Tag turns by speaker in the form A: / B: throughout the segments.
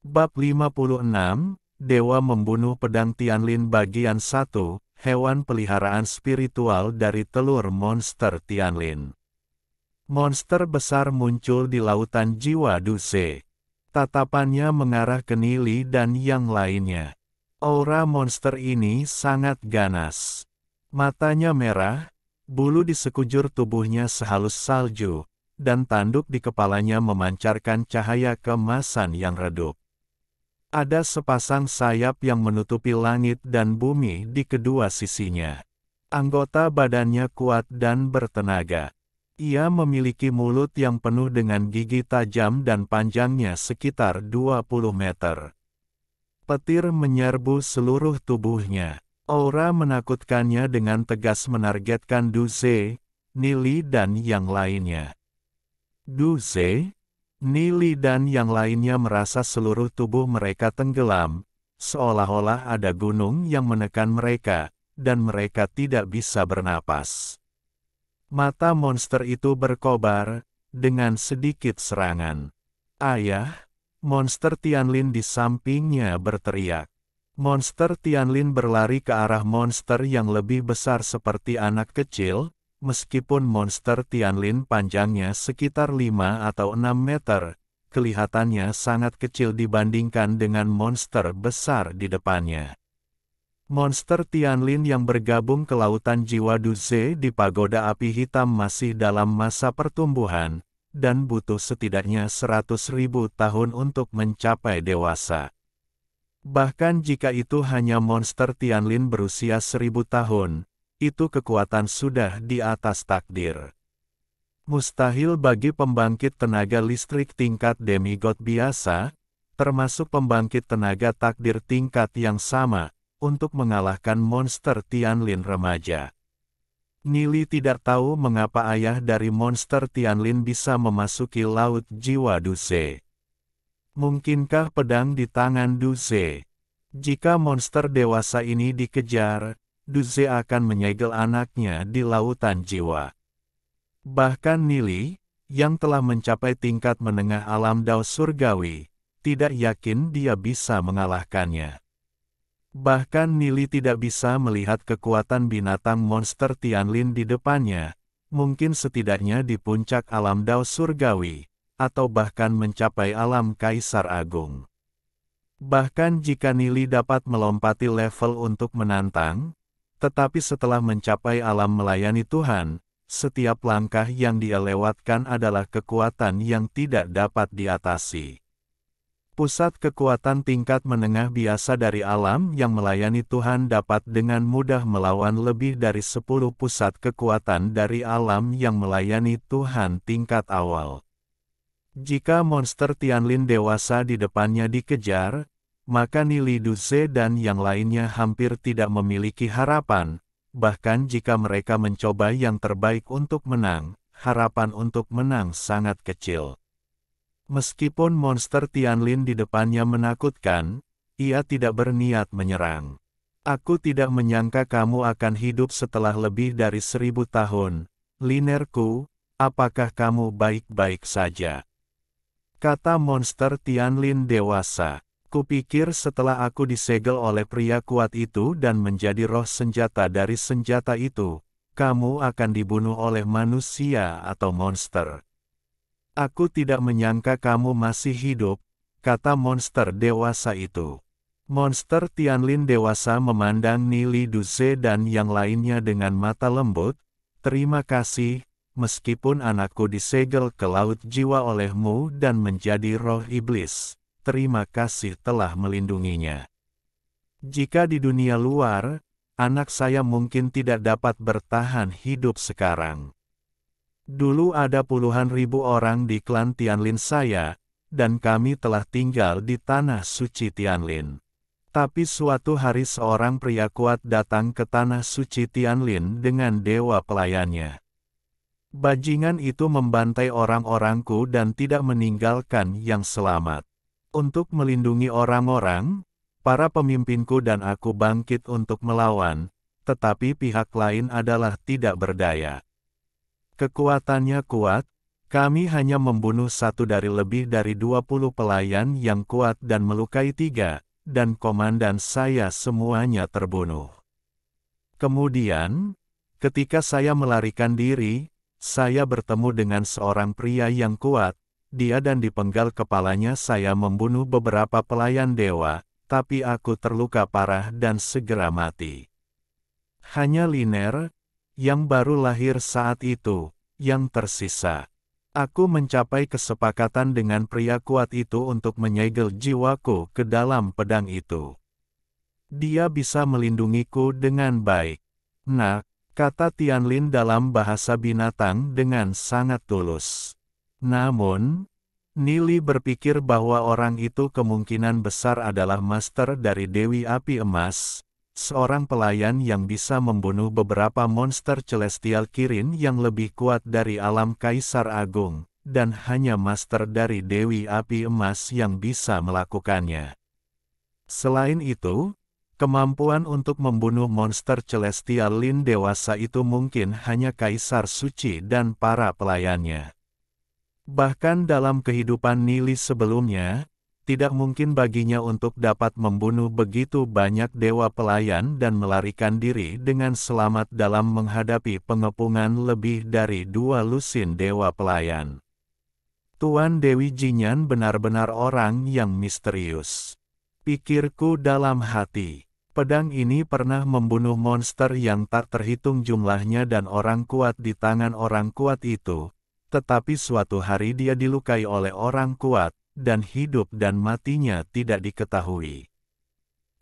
A: Bab 56, Dewa Membunuh Pedang Tianlin Bagian 1, Hewan Peliharaan Spiritual dari Telur Monster Tianlin. Monster besar muncul di lautan jiwa Duze. Tatapannya mengarah ke Nili dan yang lainnya. Aura monster ini sangat ganas. Matanya merah, bulu di sekujur tubuhnya sehalus salju, dan tanduk di kepalanya memancarkan cahaya keemasan yang redup. Ada sepasang sayap yang menutupi langit dan bumi di kedua sisinya. Anggota badannya kuat dan bertenaga. Ia memiliki mulut yang penuh dengan gigi tajam dan panjangnya sekitar 20 meter. Petir menyerbu seluruh tubuhnya. Aura menakutkannya dengan tegas menargetkan Duze, Nili dan yang lainnya. Duze, Nili dan yang lainnya merasa seluruh tubuh mereka tenggelam, seolah-olah ada gunung yang menekan mereka, dan mereka tidak bisa bernapas. Mata monster itu berkobar, dengan sedikit serangan. "Ayah!" Monster Tianlin di sampingnya berteriak. Monster Tianlin berlari ke arah monster yang lebih besar seperti anak kecil, meskipun monster Tianlin panjangnya sekitar 5 atau 6 meter, kelihatannya sangat kecil dibandingkan dengan monster besar di depannya. Monster Tianlin yang bergabung ke lautan jiwa Duze di pagoda api hitam masih dalam masa pertumbuhan, dan butuh setidaknya 100.000 tahun untuk mencapai dewasa. Bahkan jika itu hanya monster Tianlin berusia 1000 tahun, itu kekuatan sudah di atas takdir. Mustahil bagi pembangkit tenaga listrik tingkat demigod biasa, termasuk pembangkit tenaga takdir tingkat yang sama, untuk mengalahkan monster Tianlin remaja. Nili tidak tahu mengapa ayah dari monster Tianlin bisa memasuki laut jiwa Duze. Mungkinkah pedang di tangan Duze? Jika monster dewasa ini dikejar, Duze akan menyegel anaknya di lautan jiwa. Bahkan Nili, yang telah mencapai tingkat menengah alam Dao surgawi, tidak yakin dia bisa mengalahkannya. Bahkan Nili tidak bisa melihat kekuatan binatang monster Tianlin di depannya, mungkin setidaknya di puncak alam Dao surgawi, atau bahkan mencapai alam Kaisar Agung. Bahkan jika Nili dapat melompati level untuk menantang, tetapi setelah mencapai alam melayani Tuhan, setiap langkah yang dia lewatkan adalah kekuatan yang tidak dapat diatasi. Pusat kekuatan tingkat menengah biasa dari alam yang melayani Tuhan dapat dengan mudah melawan lebih dari 10 pusat kekuatan dari alam yang melayani Tuhan tingkat awal. Jika monster Tianlin dewasa di depannya dikejar, maka Nili Duze dan yang lainnya hampir tidak memiliki harapan, bahkan jika mereka mencoba yang terbaik untuk menang, harapan untuk menang sangat kecil. Meskipun monster Tianlin di depannya menakutkan, ia tidak berniat menyerang. "Aku tidak menyangka kamu akan hidup setelah lebih dari 1000 tahun, Linerku, apakah kamu baik-baik saja?" kata monster Tianlin dewasa. "Kupikir setelah aku disegel oleh pria kuat itu dan menjadi roh senjata dari senjata itu, kamu akan dibunuh oleh manusia atau monster. Aku tidak menyangka kamu masih hidup," kata monster dewasa itu. Monster Tianlin dewasa memandang Nili Duze dan yang lainnya dengan mata lembut. "Terima kasih, meskipun anakku disegel ke laut jiwa olehmu dan menjadi roh iblis. Terima kasih telah melindunginya. Jika di dunia luar, anak saya mungkin tidak dapat bertahan hidup sekarang. Dulu ada puluhan ribu orang di klan Tianlin saya, dan kami telah tinggal di tanah suci Tianlin. Tapi suatu hari seorang pria kuat datang ke tanah suci Tianlin dengan dewa pelayannya. Bajingan itu membantai orang-orangku dan tidak meninggalkan yang selamat. Untuk melindungi orang-orang, para pemimpinku dan aku bangkit untuk melawan, tetapi pihak lain adalah tidak berdaya. Kekuatannya kuat, Kami hanya membunuh satu dari lebih dari 20 pelayan yang kuat dan melukai 3, dan komandan saya semuanya terbunuh. Kemudian, ketika saya melarikan diri, saya bertemu dengan seorang pria yang kuat, dia dan dipenggal kepalanya saya membunuh beberapa pelayan dewa, tapi aku terluka parah dan segera mati. Hanya Liner, yang baru lahir saat itu, yang tersisa. Aku mencapai kesepakatan dengan pria kuat itu untuk menyegel jiwaku ke dalam pedang itu. Dia bisa melindungiku dengan baik. Nak, kata Tianlin dalam bahasa binatang dengan sangat tulus. Namun, Nili berpikir bahwa orang itu kemungkinan besar adalah master dari Dewi Api Emas, seorang pelayan yang bisa membunuh beberapa monster celestial Kirin yang lebih kuat dari alam Kaisar Agung, dan hanya master dari Dewi Api Emas yang bisa melakukannya. Selain itu, kemampuan untuk membunuh monster celestial Lin dewasa itu mungkin hanya Kaisar Suci dan para pelayannya. Bahkan dalam kehidupan Nili sebelumnya, tidak mungkin baginya untuk dapat membunuh begitu banyak dewa pelayan dan melarikan diri dengan selamat dalam menghadapi pengepungan lebih dari 2 lusin dewa pelayan. Tuan Dewi Jinyan benar-benar orang yang misterius. Pikirku dalam hati, pedang ini pernah membunuh monster yang tak terhitung jumlahnya dan orang kuat di tangan orang kuat itu, tetapi suatu hari dia dilukai oleh orang kuat, dan hidup dan matinya tidak diketahui.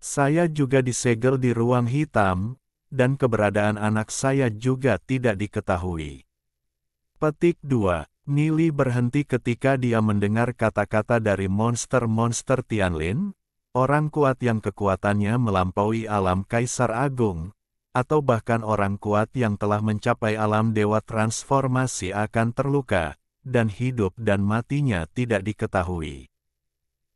A: Saya juga disegel di ruang hitam, dan keberadaan anak saya juga tidak diketahui. Petik 2. Nili berhenti ketika dia mendengar kata-kata dari monster-monster Tianlin, orang kuat yang kekuatannya melampaui alam Kaisar Agung, atau bahkan orang kuat yang telah mencapai alam dewa transformasi akan terluka, dan hidup dan matinya tidak diketahui.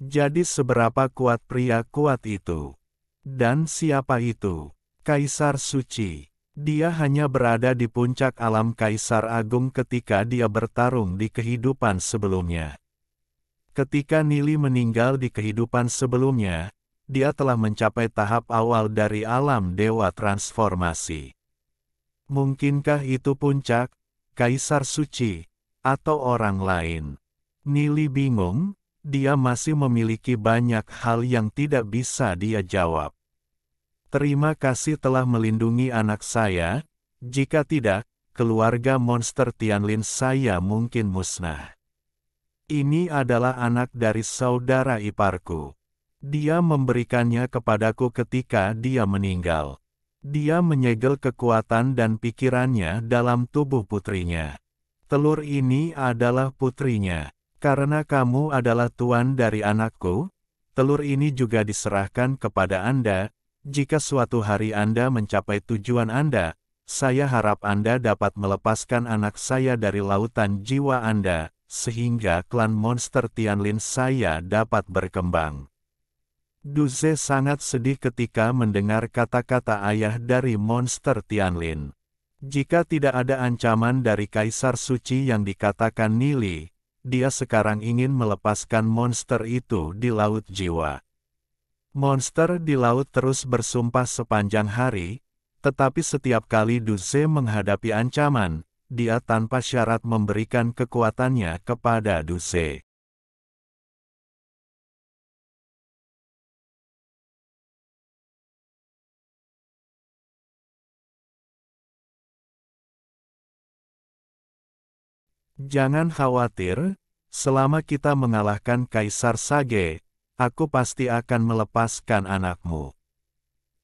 A: Jadi seberapa kuat pria kuat itu? Dan siapa itu? Kaisar Suci. Dia hanya berada di puncak alam Kaisar Agung ketika dia bertarung di kehidupan sebelumnya. Ketika Nili meninggal di kehidupan sebelumnya, dia telah mencapai tahap awal dari alam dewa transformasi. Mungkinkah itu puncak, Kaisar Suci, atau orang lain? Nili bingung, dia masih memiliki banyak hal yang tidak bisa dia jawab. Terima kasih telah melindungi anak saya, jika tidak, keluarga monster Tianlin saya mungkin musnah. Ini adalah anak dari saudara iparku. Dia memberikannya kepadaku ketika dia meninggal. Dia menyegel kekuatan dan pikirannya dalam tubuh putrinya. Telur ini adalah putrinya. Karena kamu adalah tuan dari anakku, telur ini juga diserahkan kepada Anda. Jika suatu hari Anda mencapai tujuan Anda, saya harap Anda dapat melepaskan anak saya dari lautan jiwa Anda, sehingga klan monster Tianlin saya dapat berkembang. Duze sangat sedih ketika mendengar kata-kata ayah dari monster Tianlin. Jika tidak ada ancaman dari Kaisar Suci yang dikatakan Nili, dia sekarang ingin melepaskan monster itu di Laut Jiwa. Monster di laut terus bersumpah sepanjang hari, tetapi setiap kali Duze menghadapi ancaman, dia tanpa syarat memberikan kekuatannya kepada Duze. Jangan khawatir, selama kita mengalahkan Kaisar Sage, aku pasti akan melepaskan anakmu.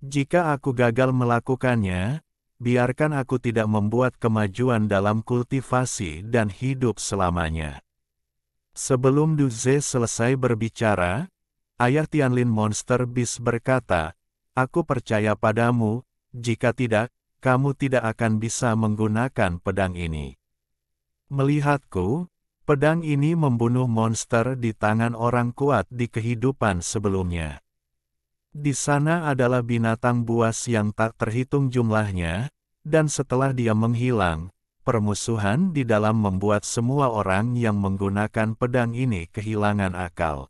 A: Jika aku gagal melakukannya, biarkan aku tidak membuat kemajuan dalam kultivasi dan hidup selamanya. Sebelum Duze selesai berbicara, ayah Tianlin Monster Beast berkata, aku percaya padamu, jika tidak, kamu tidak akan bisa menggunakan pedang ini. Melihatku, pedang ini membunuh monster di tangan orang kuat di kehidupan sebelumnya. Di sana adalah binatang buas yang tak terhitung jumlahnya, dan setelah dia menghilang, permusuhan di dalam membuat semua orang yang menggunakan pedang ini kehilangan akal.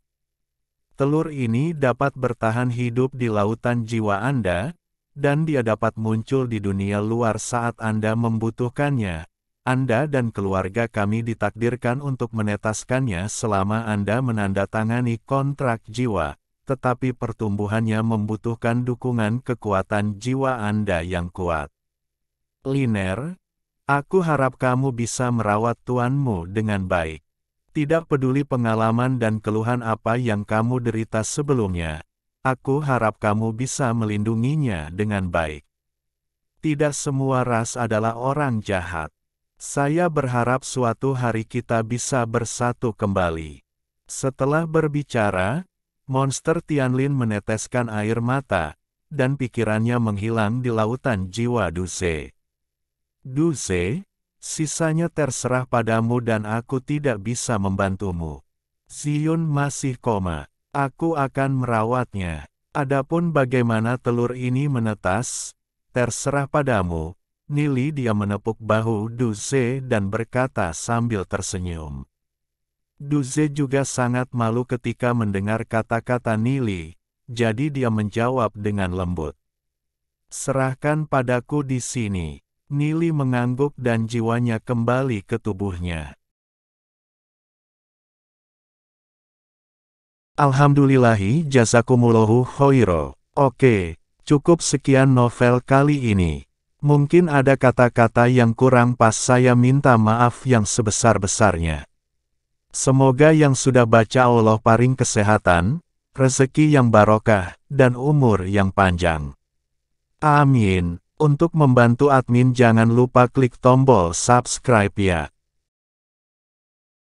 A: Telur ini dapat bertahan hidup di lautan jiwa Anda, dan dia dapat muncul di dunia luar saat Anda membutuhkannya. Anda dan keluarga kami ditakdirkan untuk menetaskannya selama Anda menandatangani kontrak jiwa, tetapi pertumbuhannya membutuhkan dukungan kekuatan jiwa Anda yang kuat. Liner, aku harap kamu bisa merawat tuanmu dengan baik. Tidak peduli pengalaman dan keluhan apa yang kamu derita sebelumnya, aku harap kamu bisa melindunginya dengan baik. Tidak semua ras adalah orang jahat. Saya berharap suatu hari kita bisa bersatu kembali. Setelah berbicara, monster Tianlin meneteskan air mata, dan pikirannya menghilang di lautan jiwa Duze. Duze, sisanya terserah padamu dan aku tidak bisa membantumu. Ziyun masih koma. Aku akan merawatnya. Adapun bagaimana telur ini menetas, terserah padamu. Nili dia menepuk bahu Duze dan berkata sambil tersenyum. Duze juga sangat malu ketika mendengar kata-kata Nili, jadi dia menjawab dengan lembut. Serahkan padaku di sini. Nili mengangguk dan jiwanya kembali ke tubuhnya. Alhamdulillahi jazakumullahu khairo. Oke, cukup sekian novel kali ini. Mungkin ada kata-kata yang kurang pas, saya minta maaf yang sebesar-besarnya. Semoga yang sudah baca Allah paring kesehatan, rezeki yang barokah, dan umur yang panjang. Amin. Untuk membantu admin jangan lupa klik tombol subscribe ya.